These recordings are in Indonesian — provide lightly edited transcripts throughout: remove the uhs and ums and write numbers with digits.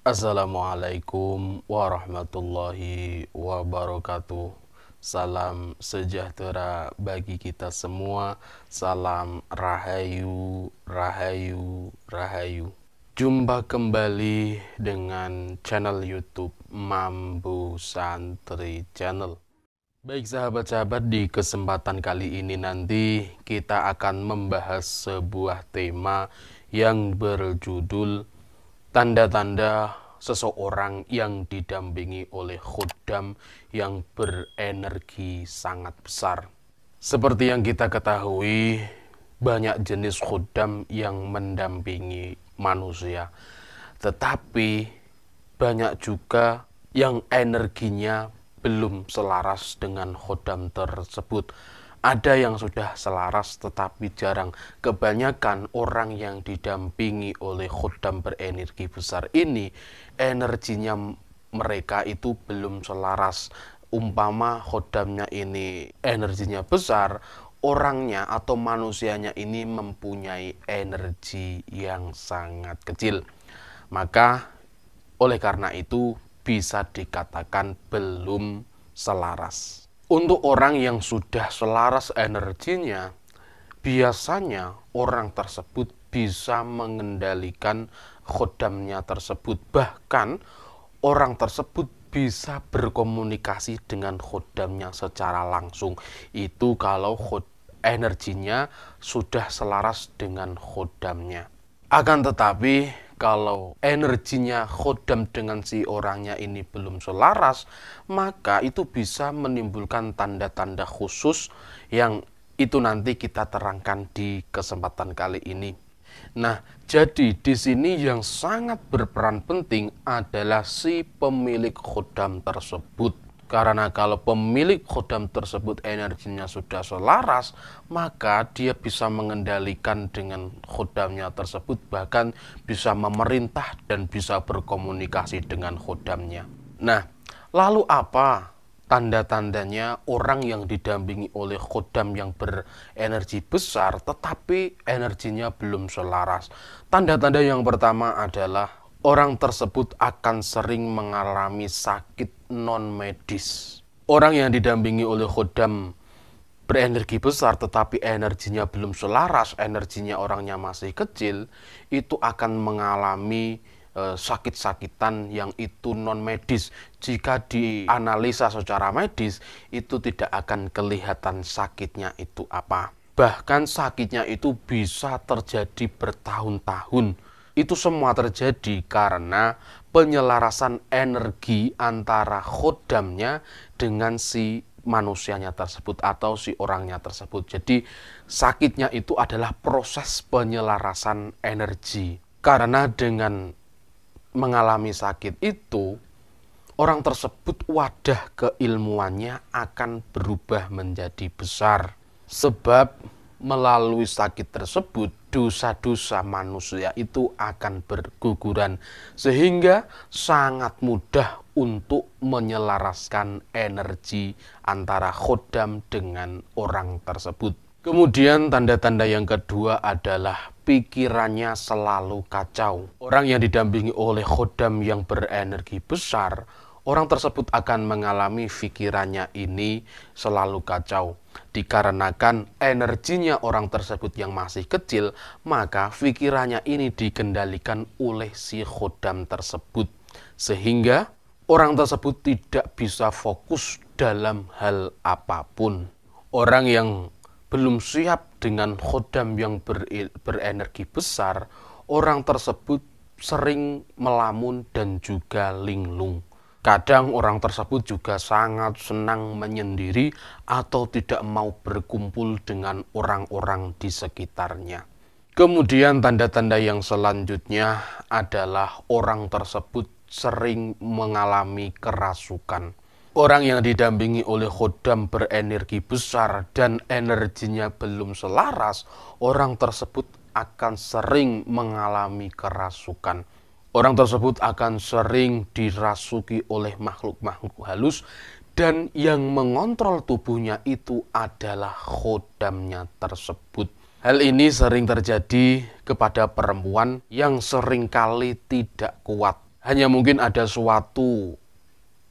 Assalamualaikum warahmatullahi wabarakatuh. Salam sejahtera bagi kita semua. Salam rahayu, rahayu, rahayu. Jumpa kembali dengan channel YouTube Mambu Santri Channel. Baik sahabat-sahabat, di kesempatan kali ini nanti kita akan membahas sebuah tema yang berjudul tanda-tanda seseorang yang didampingi oleh khuddam yang berenergi sangat besar. Seperti yang kita ketahui, banyak jenis khuddam yang mendampingi manusia. Tetapi banyak juga yang energinya belum selaras dengan khuddam tersebut. Ada yang sudah selaras tetapi jarang. Kebanyakan orang yang didampingi oleh khuddam berenergi besar ini, energinya mereka itu belum selaras. Umpama khuddamnya ini energinya besar, orangnya atau manusianya ini mempunyai energi yang sangat kecil. Maka oleh karena itu bisa dikatakan belum selaras. Untuk orang yang sudah selaras energinya, biasanya orang tersebut bisa mengendalikan khuddamnya tersebut. Bahkan orang tersebut bisa berkomunikasi dengan khuddamnya secara langsung. Itu kalau energinya sudah selaras dengan khuddamnya. Akan tetapi kalau energinya khuddam dengan si orangnya ini belum selaras, maka itu bisa menimbulkan tanda-tanda khusus yang itu nanti kita terangkan di kesempatan kali ini. Nah, jadi di sini yang sangat berperan penting adalah si pemilik khuddam tersebut. Karena kalau pemilik khuddam tersebut energinya sudah selaras, maka dia bisa mengendalikan dengan khuddamnya tersebut, bahkan bisa memerintah dan bisa berkomunikasi dengan khuddamnya. Nah, lalu apa tanda-tandanya orang yang didampingi oleh khuddam yang berenergi besar tetapi energinya belum selaras? Tanda-tanda yang pertama adalah orang tersebut akan sering mengalami sakit non-medis. Orang yang didampingi oleh khuddam berenergi besar tetapi energinya belum selaras, energinya orangnya masih kecil, itu akan mengalami sakit-sakitan yang itu non-medis. Jika dianalisa secara medis, itu tidak akan kelihatan sakitnya itu apa. Bahkan sakitnya itu bisa terjadi bertahun-tahun. Itu semua terjadi karena penyelarasan energi antara khuddamnya dengan si manusianya tersebut atau si orangnya tersebut. Jadi sakitnya itu adalah proses penyelarasan energi. Karena dengan mengalami sakit itu, orang tersebut wadah keilmuannya akan berubah menjadi besar. Sebab melalui sakit tersebut, dosa-dosa manusia itu akan berguguran. Sehingga sangat mudah untuk menyelaraskan energi antara khuddam dengan orang tersebut. Kemudian tanda-tanda yang kedua adalah pikirannya selalu kacau. Orang yang didampingi oleh khuddam yang berenergi besar, orang tersebut akan mengalami pikirannya ini selalu kacau. Dikarenakan energinya orang tersebut yang masih kecil, maka pikirannya ini dikendalikan oleh si khuddam tersebut. Sehingga orang tersebut tidak bisa fokus dalam hal apapun. Orang yang belum siap dengan khuddam yang berenergi besar, orang tersebut sering melamun dan juga linglung. Kadang orang tersebut juga sangat senang menyendiri atau tidak mau berkumpul dengan orang-orang di sekitarnya. Kemudian tanda-tanda yang selanjutnya adalah orang tersebut sering mengalami kerasukan. Orang yang didampingi oleh khuddam berenergi besar dan energinya belum selaras, orang tersebut akan sering mengalami kerasukan. Orang tersebut akan sering dirasuki oleh makhluk-makhluk halus dan yang mengontrol tubuhnya itu adalah khuddamnya tersebut. Hal ini sering terjadi kepada perempuan yang seringkali tidak kuat. hanya mungkin ada suatu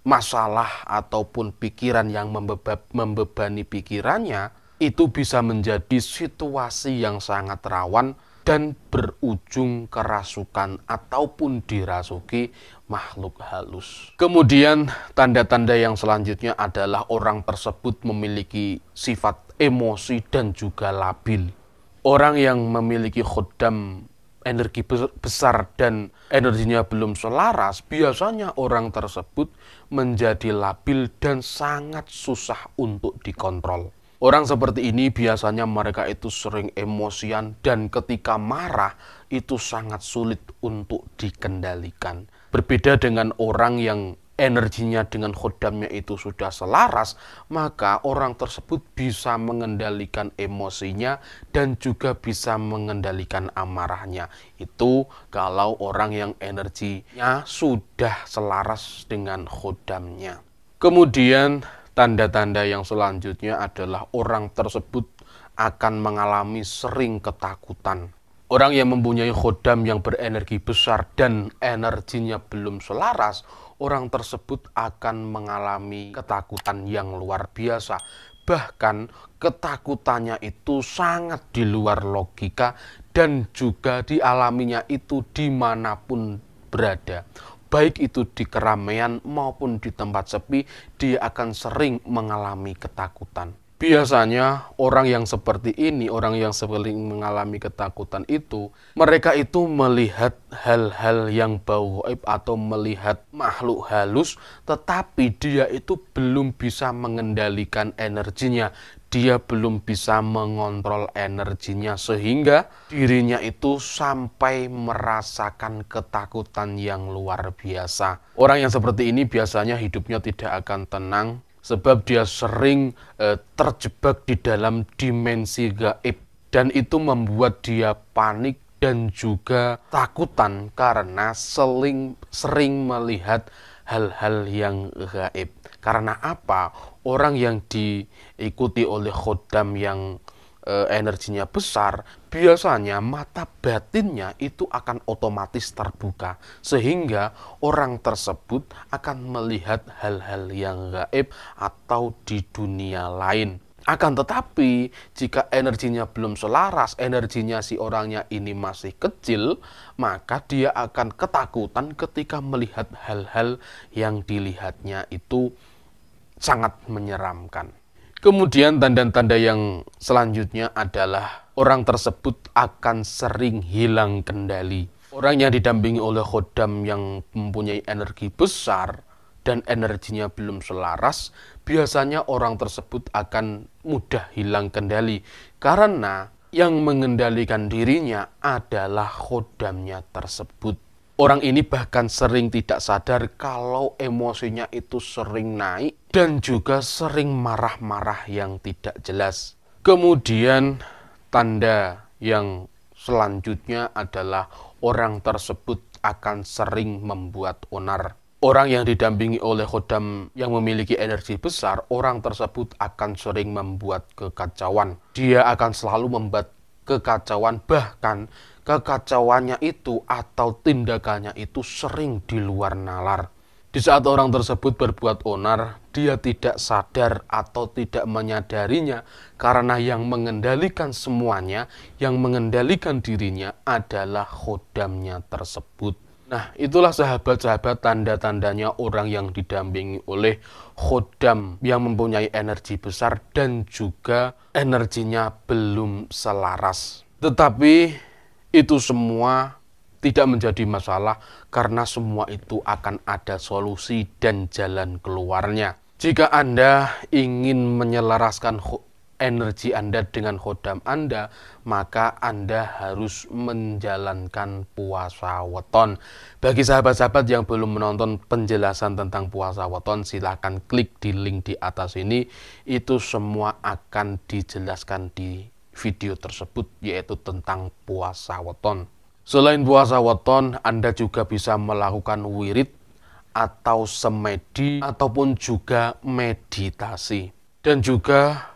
masalah ataupun pikiran yang membebani pikirannya, itu bisa menjadi situasi yang sangat rawan dan berujung kerasukan ataupun dirasuki makhluk halus. Kemudian tanda-tanda yang selanjutnya adalah orang tersebut memiliki sifat emosi dan juga labil. Orang yang memiliki khodam energi besar dan energinya belum selaras, biasanya orang tersebut menjadi labil dan sangat susah untuk dikontrol. Orang seperti ini biasanya mereka itu sering emosian dan ketika marah itu sangat sulit untuk dikendalikan. Berbeda dengan orang yang energinya dengan khodamnya itu sudah selaras, maka orang tersebut bisa mengendalikan emosinya dan juga bisa mengendalikan amarahnya. Itu kalau orang yang energinya sudah selaras dengan khodamnya. Kemudian tanda-tanda yang selanjutnya adalah orang tersebut akan mengalami sering ketakutan. Orang yang mempunyai khodam yang berenergi besar dan energinya belum selaras, orang tersebut akan mengalami ketakutan yang luar biasa. Bahkan ketakutannya itu sangat di luar logika dan juga dialaminya itu dimanapun berada. Baik itu di keramaian maupun di tempat sepi, dia akan sering mengalami ketakutan. Biasanya orang yang seperti ini, orang yang sering mengalami ketakutan itu, mereka itu melihat hal-hal yang bau gaib atau melihat makhluk halus, tetapi dia itu belum bisa mengendalikan energinya. Dia belum bisa mengontrol energinya sehingga dirinya itu sampai merasakan ketakutan yang luar biasa. Orang yang seperti ini biasanya hidupnya tidak akan tenang, sebab dia sering terjebak di dalam dimensi gaib dan itu membuat dia panik dan juga takutan karena sering melihat hal-hal yang gaib. Karena apa? Orang yang diikuti oleh khodam yang energinya besar, biasanya mata batinnya itu akan otomatis terbuka sehingga orang tersebut akan melihat hal-hal yang gaib atau di dunia lain. Akan tetapi jika energinya belum selaras, energinya si orangnya ini masih kecil, maka dia akan ketakutan ketika melihat hal-hal yang dilihatnya itu sangat menyeramkan. Kemudian tanda-tanda yang selanjutnya adalah orang tersebut akan sering hilang kendali. Orang yang didampingi oleh khodam yang mempunyai energi besar dan energinya belum selaras, biasanya orang tersebut akan mudah hilang kendali karena yang mengendalikan dirinya adalah khodamnya tersebut. Orang ini bahkan sering tidak sadar kalau emosinya itu sering naik dan juga sering marah-marah yang tidak jelas. Kemudian tanda yang selanjutnya adalah orang tersebut akan sering membuat onar. Orang yang didampingi oleh khodam yang memiliki energi besar, orang tersebut akan sering membuat kekacauan. Dia akan selalu membuat kekacauan, bahkan kekacauannya itu atau tindakannya itu sering di luar nalar. Di saat orang tersebut berbuat onar, dia tidak sadar atau tidak menyadarinya karena yang mengendalikan semuanya, yang mengendalikan dirinya adalah khodamnya tersebut. Nah, itulah sahabat-sahabat tanda-tandanya orang yang didampingi oleh khodam yang mempunyai energi besar dan juga energinya belum selaras. Tetapi itu semua tidak menjadi masalah karena semua itu akan ada solusi dan jalan keluarnya. Jika Anda ingin menyelaraskan energi Anda dengan khodam Anda, maka Anda harus menjalankan puasa weton. Bagi sahabat-sahabat yang belum menonton penjelasan tentang puasa weton, silahkan klik di link di atas ini. Itu semua akan dijelaskan di video tersebut, yaitu tentang puasa weton. Selain puasa weton, Anda juga bisa melakukan wirid atau semedi ataupun juga meditasi. Dan juga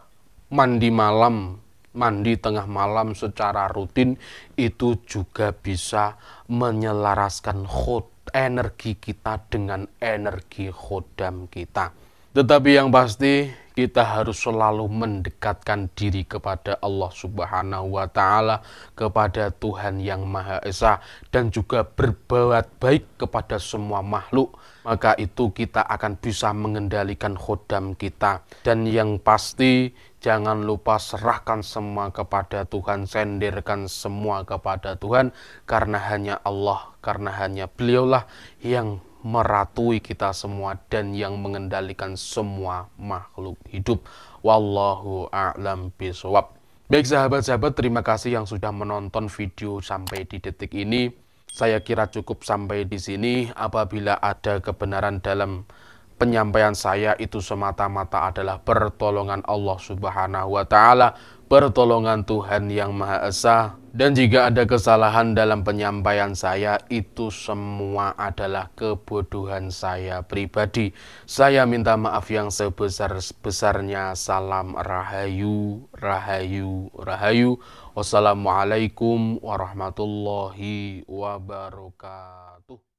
mandi malam, mandi tengah malam secara rutin itu juga bisa menyelaraskan energi kita dengan energi khodam kita. Tetapi yang pasti kita harus selalu mendekatkan diri kepada Allah Subhanahu wa Ta'ala, kepada Tuhan yang Maha Esa, dan juga berbuat baik kepada semua makhluk. Maka itu kita akan bisa mengendalikan khodam kita. Dan yang pasti jangan lupa serahkan semua kepada Tuhan, sendirkan semua kepada Tuhan, karena hanya Allah, karena hanya Beliaulah yang meratui kita semua dan yang mengendalikan semua makhluk hidup. Wallahu a'lam bishawab. Baik sahabat-sahabat, terima kasih yang sudah menonton video sampai di detik ini. Saya kira cukup sampai di sini. Apabila ada kebenaran dalam penyampaian saya, itu semata-mata adalah pertolongan Allah Subhanahu wa Ta'ala, pertolongan Tuhan yang Maha Esa. Dan jika ada kesalahan dalam penyampaian saya, itu semua adalah kebodohan saya pribadi. Saya minta maaf yang sebesar-besarnya. Salam rahayu, rahayu, rahayu. Wassalamualaikum warahmatullahi wabarakatuh.